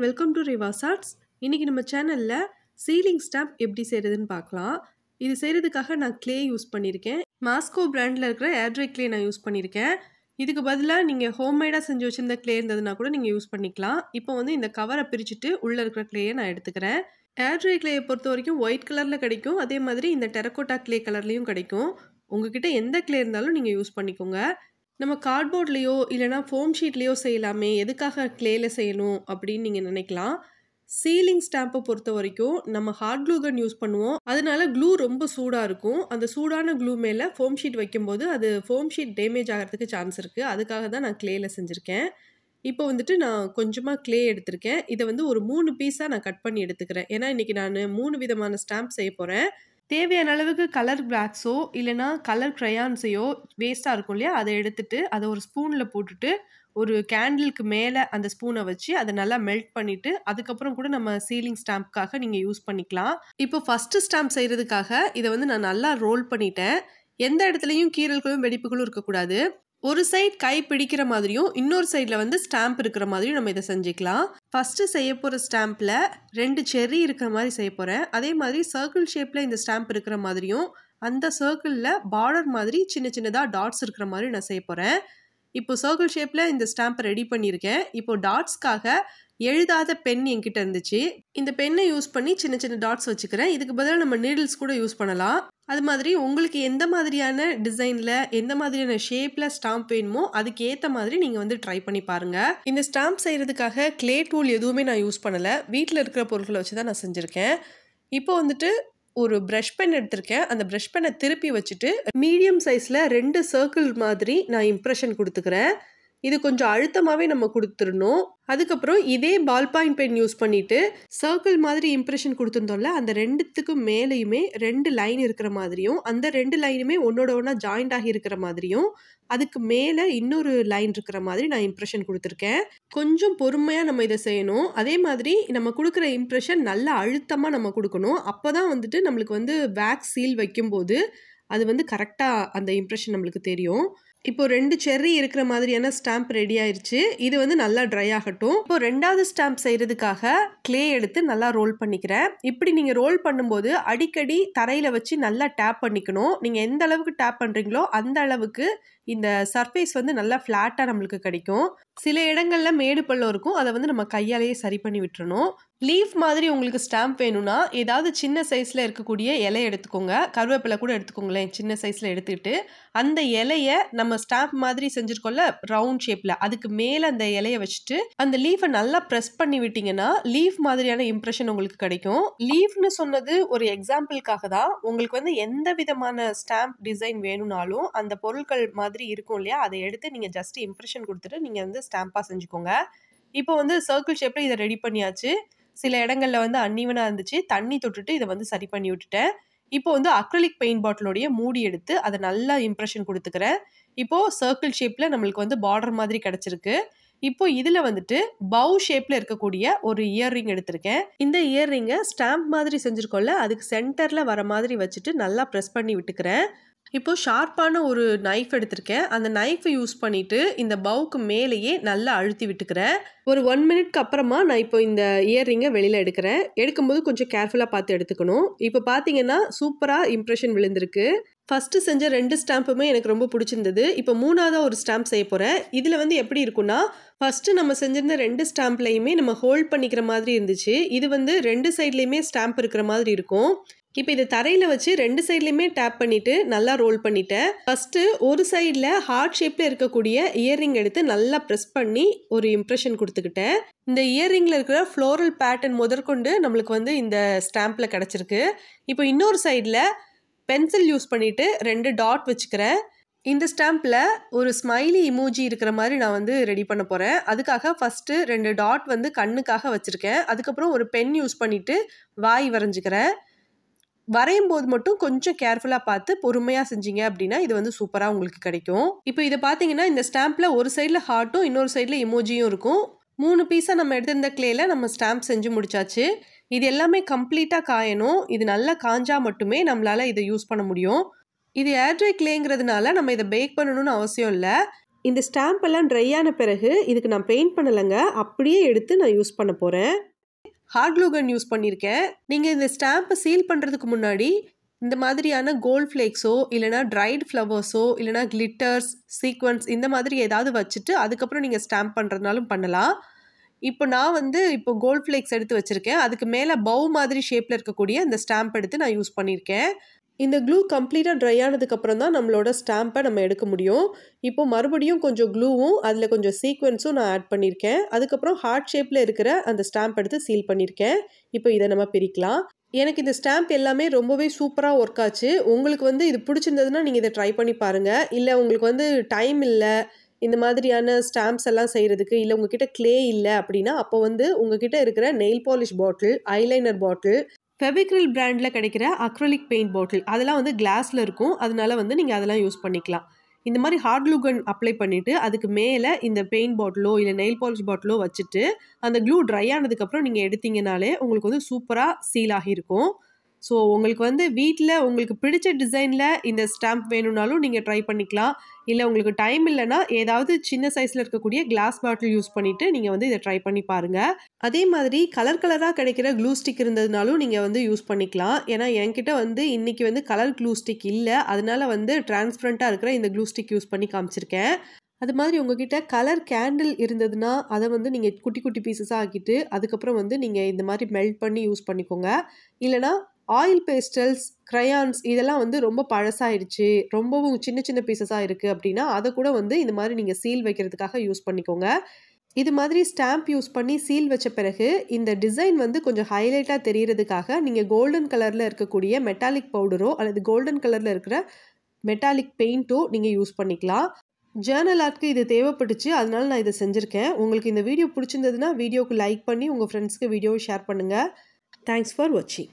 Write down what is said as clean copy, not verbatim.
Welcome to REVA'S. இன்னைக்கு நம்ம சேனல்ல சீலிங் ஸ்டாம்ப் எப்படி செய்யறதுன்னு பார்க்கலாம். இது செய்யறதுக்காக நான் க்ளே யூஸ் பண்ணியிருக்கேன். மாஸ்கோ பிராண்ட்ல இருக்கிற ஏர்ட்ரை க்ளே நான் யூஸ் பண்ணியிருக்கேன். இதுக்கு பதிலாக நீங்கள் ஹோம்மேடாக செஞ்சு வச்சிருந்த க்ளே இருந்ததுன்னா கூட நீங்கள் யூஸ் பண்ணிக்கலாம். இப்போ வந்து இந்த கவரை பிரிச்சுட்டு உள்ளே இருக்கிற க்ளேயை நான் எடுத்துக்கிறேன். ஏர்ட்ரை க்ளேயை பொறுத்த வரைக்கும் ஒயிட் கலரில் கிடைக்கும். அதே மாதிரி இந்த டெரக்கோட்டா க்ளே கலர்லேயும் கிடைக்கும். உங்ககிட்ட எந்த க்ளே இருந்தாலும் நீங்கள் யூஸ் பண்ணிக்கோங்க. நம்ம கார்ட்போர்ட்லேயோ இல்லைனா ஃபோம் ஷீட்லேயோ செய்யலாமே, எதுக்காக க்ளேயில் செய்யணும் அப்படின்னு நீங்கள் நினைக்கலாம். சீலிங் ஸ்டாம்பை பொறுத்த வரைக்கும் நம்ம ஹாட் க்ளூ கன் யூஸ் பண்ணுவோம். அதனால க்ளூ ரொம்ப சூடாக இருக்கும். அந்த சூடான க்ளூ மேலே ஃபோம் ஷீட் வைக்கும்போது அது ஃபோம் ஷீட் டேமேஜ் ஆகிறதுக்கு சான்ஸ் இருக்குது. அதுக்காக தான் நான் க்ளேயில் செஞ்சுருக்கேன். இப்போ வந்துட்டு நான் கொஞ்சமாக க்ளே எடுத்திருக்கேன். இதை வந்து ஒரு 3 பீஸாக நான் கட் பண்ணி எடுத்துக்கிறேன். ஏன்னா இன்றைக்கி நான் 3 விதமான ஸ்டாம்ப் செய்ய போகிறேன். தேவையான அளவுக்கு கலர் பிளாக்ஸோ இல்லைனா கலர் க்ரையான்ஸையோ வேஸ்ட்டாக இருக்கும் இல்லையா, அதை எடுத்துட்டு அதை ஒரு ஸ்பூனில் போட்டுட்டு ஒரு கேண்டிலுக்கு மேலே அந்த ஸ்பூனை வச்சு அதை நல்லா மெல்ட் பண்ணிவிட்டு அதுக்கப்புறம் கூட நம்ம சீலிங் ஸ்டாம்ப்காக நீங்கள் யூஸ் பண்ணிக்கலாம். இப்போ ஃபஸ்ட்டு ஸ்டாம்ப் செய்கிறதுக்காக இதை வந்து நான் நல்லா ரோல் பண்ணிட்டேன். எந்த இடத்துலையும் கீறல்களும் வெடிப்புகளும் இருக்கக்கூடாது. ஒரு சைட் கை பிடிக்கிற மாதிரியும் இன்னொரு சைடில் வந்து ஸ்டாம்ப் இருக்கிற மாதிரியும் நம்ம இதை செஞ்சுக்கலாம். ஃபஸ்ட்டு செய்ய போகிற ஸ்டாம்பில் 2 செர்ரி இருக்கிற மாதிரி செய்ய போகிறேன். அதே மாதிரி சர்க்கிள் ஷேப்பில் இந்த ஸ்டாம்ப் இருக்கிற மாதிரியும் அந்த சர்க்கிளில் பார்டர் மாதிரி சின்ன சின்னதாக டாட்ஸ் இருக்கிற மாதிரி நான் செய்ய போகிறேன். இப்போ சர்க்கிள் ஷேப்பில் இந்த ஸ்டாம்பை ரெடி பண்ணியிருக்கேன். இப்போ டாட்ஸ்க்காக எழுதாத பென் என்கிட்ட இருந்துச்சு. இந்த பென்னை யூஸ் பண்ணி சின்ன சின்ன டாட்ஸ் வச்சுக்கிறேன். இதுக்கு பதிலாக நம்ம நீடில்ஸ் கூட யூஸ் பண்ணலாம். அது மாதிரி உங்களுக்கு எந்த மாதிரியான டிசைனில் எந்த மாதிரியான ஷேப்பில் ஸ்டாம்ப் வேணுமோ அதுக்கு ஏற்ற மாதிரி நீங்கள் வந்து ட்ரை பண்ணி பாருங்கள். இந்த ஸ்டாம்ப் செய்கிறதுக்காக க்ளே டூல் எதுவுமே நான் யூஸ் பண்ணலை. வீட்டில் இருக்கிற பொருட்களை வச்சு தான் நான் செஞ்சுருக்கேன். இப்போ வந்துட்டு ஒரு ப்ரஷ் பென் எடுத்திருக்கேன். அந்த ப்ரஷ் பென்னை திருப்பி வச்சுட்டு மீடியம் சைஸில் 2 சர்க்கிள் மாதிரி நான் இம்ப்ரெஷன் கொடுத்துக்கிறேன். இது கொஞ்சம் அழுத்தமாகவே நம்ம கொடுத்துடணும். அதுக்கப்புறம் இதே பால் பாயிண்ட் பென் யூஸ் பண்ணிவிட்டு சர்க்கிள் மாதிரி இம்ப்ரெஷன் கொடுத்துருந்தோம்ல, அந்த 2த்துக்கும் மேலேயுமே 2 லைன் இருக்கிற மாதிரியும் அந்த 2 லைனுமே ஒன்றோட ஒன்றா ஜாயிண்ட் ஆகி இருக்கிற மாதிரியும் அதுக்கு மேலே இன்னொரு லைன் இருக்கிற மாதிரி நான் இம்ப்ரெஷன் கொடுத்துருக்கேன். கொஞ்சம் பொறுமையாக நம்ம இதை செய்யணும். அதே மாதிரி நம்ம கொடுக்குற இம்ப்ரெஷன் நல்லா அழுத்தமாக நம்ம கொடுக்கணும். அப்போ தான் வந்துட்டு நம்மளுக்கு வந்து வேக்ஸ் சீல் வைக்கும்போது அது வந்து கரெக்டாக அந்த இம்ப்ரெஷன் நம்மளுக்கு தெரியும். இப்போ 2 செர்ரி இருக்கிற மாதிரியான ஸ்டாம்ப் ரெடி ஆயிடுச்சு. இது வந்து நல்லா ட்ரை ஆகட்டும். இப்போ 2வது ஸ்டாம்ப் செய்கிறதுக்காக க்ளே எடுத்து நல்லா ரோல் பண்ணிக்கிறேன். இப்படி நீங்கள் ரோல் பண்ணும்போது அடிக்கடி தரையில் வச்சு நல்லா டேப் பண்ணிக்கணும். நீங்கள் எந்த அளவுக்கு டேப் பண்ணுறீங்களோ அந்த அளவுக்கு இந்த சர்ஃபேஸ் வந்து நல்லா ஃப்ளாட்டாக நம்மளுக்கு கிடைக்கும். சில இடங்களில் மேடு பள்ளம் இருக்கும். அதை வந்து நம்ம கையாலேயே சரி பண்ணி விட்டுறணும். லீஃப் மாதிரி உங்களுக்கு ஸ்டாம்ப் வேணும்னா ஏதாவது சின்ன சைஸில் இருக்கக்கூடிய இலை எடுத்துக்கோங்க. கருவேப்பிலை கூட எடுத்துக்கோங்களேன். சின்ன சைஸில் எடுத்துக்கிட்டு அந்த இலையை நம்ம ஸ்டாம்ப் மாதிரி செஞ்சுருக்கோம்ல ரவுண்ட் ஷேப்பில், அதுக்கு மேலே அந்த இலையை வச்சுட்டு அந்த லீஃபை நல்லா ப்ரெஸ் பண்ணி விட்டிங்கன்னா லீஃப் மாதிரியான இம்ப்ரெஷன் உங்களுக்கு கிடைக்கும். லீஃப்னு சொன்னது ஒரு எக்ஸாம்பிளுக்காக தான். உங்களுக்கு வந்து எந்த விதமான ஸ்டாம்ப் டிசைன் வேணும்னாலும் அந்த பொருட்கள் மாதிரி இருக்கும் இல்லையா, அதை எடுத்து நீங்கள் ஜஸ்ட் இம்ப்ரெஷன் கொடுத்துட்டு நீங்கள் வந்து ஸ்டாம்பாக செஞ்சுக்கோங்க. இப்போ வந்து சர்க்கிள் ஷேப்பில் இதை ரெடி பண்ணியாச்சு. சில இடங்களில் வந்து அன்ஈவனாக இருந்துச்சு. தண்ணி தொட்டுட்டு இதை வந்து சரி பண்ணி விட்டுட்டேன். இப்போ வந்து அக்ரிலிக் பெயிண்ட் பாட்டிலோடைய மூடி எடுத்து அதை நல்லா இம்ப்ரெஷன் கொடுத்துக்கிறேன். இப்போது சர்க்கிள் ஷேப்பில் நம்மளுக்கு வந்து பார்டர் மாதிரி கிடச்சிருக்கு. இப்போ இதில் வந்துட்டு பவு ஷேப்பில் இருக்கக்கூடிய ஒரு இயர்ரிங் எடுத்திருக்கேன். இந்த இயர்ரிங்கை ஸ்டாம்ப் மாதிரி செஞ்சுருக்கோம்ல, அதுக்கு சென்டரில் வர மாதிரி வச்சுட்டு நல்லா ப்ரெஸ் பண்ணி விட்டுக்கிறேன். இப்போது ஷார்ப்பான ஒரு நைஃப் எடுத்திருக்கேன். அந்த நைஃபை யூஸ் பண்ணிவிட்டு இந்த பவுக்கு மேலேயே நல்லா அழுத்தி விட்டுக்கிறேன். ஒரு 1 மினிட்க்கு அப்புறமா நான் இப்போ இந்த இயர்ரிங்கை வெளியில் எடுக்கிறேன். எடுக்கும்போது கொஞ்சம் கேர்ஃபுல்லாக பார்த்து எடுத்துக்கணும். இப்போ பார்த்தீங்கன்னா சூப்பராக இம்ப்ரெஷன் விழுந்திருக்கு. ஃபஸ்ட்டு செஞ்ச 2 ஸ்டாம்புமே எனக்கு ரொம்ப பிடிச்சிருந்தது. இப்போ 3வது ஒரு ஸ்டாம்ப் செய்ய போகிறேன். இதில் வந்து எப்படி இருக்குன்னா, ஃபஸ்ட்டு நம்ம செஞ்சிருந்த 2 ஸ்டாம்ப்லையுமே நம்ம ஹோல்ட் பண்ணிக்கிற மாதிரி இருந்துச்சு. இது வந்து 2 சைட்லேயுமே ஸ்டாம்ப் இருக்கிற மாதிரி இருக்கும். இப்போ இதை தரையில் வச்சு 2 சைட்லேயுமே டேப் பண்ணிவிட்டு நல்லா ரோல் பண்ணிட்டேன். ஃபஸ்ட்டு ஒரு சைடில் ஹார்ட் ஷேப்பில் இருக்கக்கூடிய இயர்ரிங் எடுத்து நல்லா ப்ரெஸ் பண்ணி ஒரு இம்ப்ரெஷன் கொடுத்துக்கிட்டேன். இந்த இயர்ரிங்கில் இருக்கிற ஃப்ளோரல் பேட்டர்ன் முதற்கொண்டு நம்மளுக்கு வந்து இந்த ஸ்டாம்பில் கிடச்சிருக்கு. இப்போ இன்னொரு சைடில் பென்சில் யூஸ் பண்ணிவிட்டு 2 டாட் வச்சுக்கிறேன். இந்த ஸ்டாம்பில் ஒரு ஸ்மைலி இமோஜி இருக்கிற மாதிரி நான் வந்து ரெடி பண்ண போகிறேன். அதுக்காக ஃபஸ்ட்டு 2 டாட் வந்து கண்ணுக்காக வச்சுருக்கேன். அதுக்கப்புறம் ஒரு பென் யூஸ் பண்ணிவிட்டு வாய் வரைஞ்சிக்கிறேன். வரையும் போது மட்டும் கொஞ்சம் கேர்ஃபுல்லாக பார்த்து பொறுமையாக செஞ்சீங்க அப்படின்னா இது வந்து சூப்பராக உங்களுக்கு கிடைக்கும். இப்போ இதை பார்த்தீங்கன்னா இந்த ஸ்டாம்பில் ஒரு சைடில் ஹார்ட்டும் இன்னொரு சைடில் இமோஜியும் இருக்கும். 3 பீஸாக நம்ம எடுத்திருந்த க்ளேயில் நம்ம ஸ்டாம்ப் செஞ்சு முடிச்சாச்சு. இது எல்லாமே கம்ப்ளீட்டாக காயணும். இது நல்லா காஞ்சால் மட்டுமே நம்மளால் இதை யூஸ் பண்ண முடியும். இது ஏர்ட்ரை க்ளேங்கிறதுனால நம்ம இதை பேக் பண்ணணும்னு அவசியம் இல்லை. இந்த ஸ்டாம்ப் எல்லாம் ட்ரை ஆன பிறகு இதுக்கு நான் பெயிண்ட் பண்ணலைங்க, அப்படியே எடுத்து நான் யூஸ் பண்ண போகிறேன். ஹார்ட் க்ளூ கன் யூஸ் பண்ணியிருக்கேன். நீங்கள் இந்த ஸ்டாம்பை சீல் பண்ணுறதுக்கு முன்னாடி இந்த மாதிரியான கோல்ட் ஃப்ளேக்ஸோ இல்லைனா ட்ரைட் ஃப்ளவர்ஸோ இல்லைனா கிளிட்டர்ஸ், சீக்வன்ஸ் இந்த மாதிரி ஏதாவது வச்சுட்டு அதுக்கப்புறம் நீங்கள் ஸ்டாம்ப் பண்ணுறதுனாலும் பண்ணலாம். இப்போ நான் இப்போ கோல்ட் ஃப்ளேக்ஸ் எடுத்து வச்சுருக்கேன். அதுக்கு மேலே பவு மாதிரி ஷேப்பில் இருக்கக்கூடிய இந்த ஸ்டாம்ப் எடுத்து நான் யூஸ் பண்ணியிருக்கேன். இந்த க்ளூ கம்ப்ளீட்டாக ட்ரை ஆனதுக்கப்புறம் தான் நம்மளோட ஸ்டாம்பை நம்ம எடுக்க முடியும். இப்போ மறுபடியும் கொஞ்சம் க்ளூவும் அதில் கொஞ்சம் சீக்வென்ஸும் நான் ஆட் பண்ணியிருக்கேன். அதுக்கப்புறம் ஹார்ட் ஷேப்பில் இருக்கிற அந்த ஸ்டாம்ப் எடுத்து சீல் பண்ணியிருக்கேன். இப்போ இதை நம்ம பிரிக்கலாம். எனக்கு இந்த ஸ்டாம்ப் எல்லாமே ரொம்பவே சூப்பராக ஒர்க் ஆச்சு. உங்களுக்கு இது பிடிச்சிருந்ததுன்னா நீங்கள் இதை ட்ரை பண்ணி பாருங்கள். இல்லை உங்களுக்கு டைம் இல்லை இந்த மாதிரியான ஸ்டாம்ப்ஸ் எல்லாம் செய்கிறதுக்கு, இல்லை உங்ககிட்ட க்ளே இல்லை அப்படின்னா அப்போ உங்ககிட்ட இருக்கிற நெயில் பாலிஷ் பாட்டில், ஐலைனர் பாட்டில், ஃபெவிக்ரில் பிராண்டில் கிடைக்கிற அக்ரிலிக் பெயிண்ட் பாட்டில் அதெல்லாம் கிளாஸில் இருக்கும். அதனால நீங்கள் அதெல்லாம் யூஸ் பண்ணிக்கலாம். இந்த மாதிரி ஹார்ட் க்ளூ கன் அப்ளை பண்ணிவிட்டு அதுக்கு மேலே இந்த பெயிண்ட் பாட்டிலோ இல்லை நெயில் பாலிஷ் பாட்டிலோ வச்சுட்டு அந்த க்ளூ ட்ரை ஆனதுக்கப்புறம் நீங்கள் எடுத்தீங்கனாலே உங்களுக்கு சூப்பராக சீல் ஆகியிருக்கும். ஸோ உங்களுக்கு வீட்டில் உங்களுக்கு பிடிச்ச டிசைனில் இந்த ஸ்டாம்ப் வேணும்னாலும் நீங்கள் ட்ரை பண்ணிக்கலாம். இல்லை உங்களுக்கு டைம் இல்லைன்னா ஏதாவது சின்ன சைஸில் இருக்கக்கூடிய கிளாஸ் பாட்டில் யூஸ் பண்ணிவிட்டு நீங்கள் இதை ட்ரை பண்ணி பாருங்கள். அதே மாதிரி கலர் கலராக கிடைக்கிற க்ளூ ஸ்டிக் இருந்ததுனாலும் நீங்கள் யூஸ் பண்ணிக்கலாம். ஏன்னா என்கிட்ட இன்றைக்கி கலர் க்ளூ ஸ்டிக் இல்லை, அதனால டிரான்ஸ்பரண்ட்டாக இருக்கிற இந்த க்ளூ ஸ்டிக் யூஸ் பண்ணி காமிச்சிருக்கேன். அது மாதிரி உங்ககிட்ட கலர் கேண்டில் இருந்ததுன்னா அதை நீங்கள் குட்டி குட்டி பீசஸாக ஆக்கிட்டு அதுக்கப்புறம் நீங்கள் இந்த மாதிரி மெல்ட் பண்ணி யூஸ் பண்ணிக்கோங்க. இல்லைனா ஆயில் பேஸ்டல்ஸ், க்ரையான்ஸ் இதெல்லாம் ரொம்ப பழசாயிடுச்சு, ரொம்பவும் சின்ன சின்ன பீசஸாக இருக்குது அப்படின்னா அதை கூட இந்த மாதிரி நீங்கள் சீல் வைக்கிறதுக்காக யூஸ் பண்ணிக்கோங்க. இது மாதிரி ஸ்டாம்ப் யூஸ் பண்ணி சீல் வச்ச பிறகு இந்த டிசைன் கொஞ்சம் ஹைலைட்டாக தெரியறதுக்காக நீங்கள் கோல்டன் கலரில் இருக்கக்கூடிய மெட்டாலிக் பவுடரோ அல்லது கோல்டன் கலரில் இருக்கிற மெட்டாலிக் பெயிண்ட்டோ நீங்கள் யூஸ் பண்ணிக்கலாம். ஜேர்னல் ஆர்ட்க்கு இது தேவைப்பட்டுச்சு, அதனால நான் இதை செஞ்சுருக்கேன். உங்களுக்கு இந்த வீடியோ பிடிச்சிருந்ததுன்னா வீடியோக்கு லைக் பண்ணி உங்கள் ஃப்ரெண்ட்ஸ்க்கு வீடியோவை ஷேர் பண்ணுங்கள். தேங்க்ஸ் ஃபார் வாட்சிங்.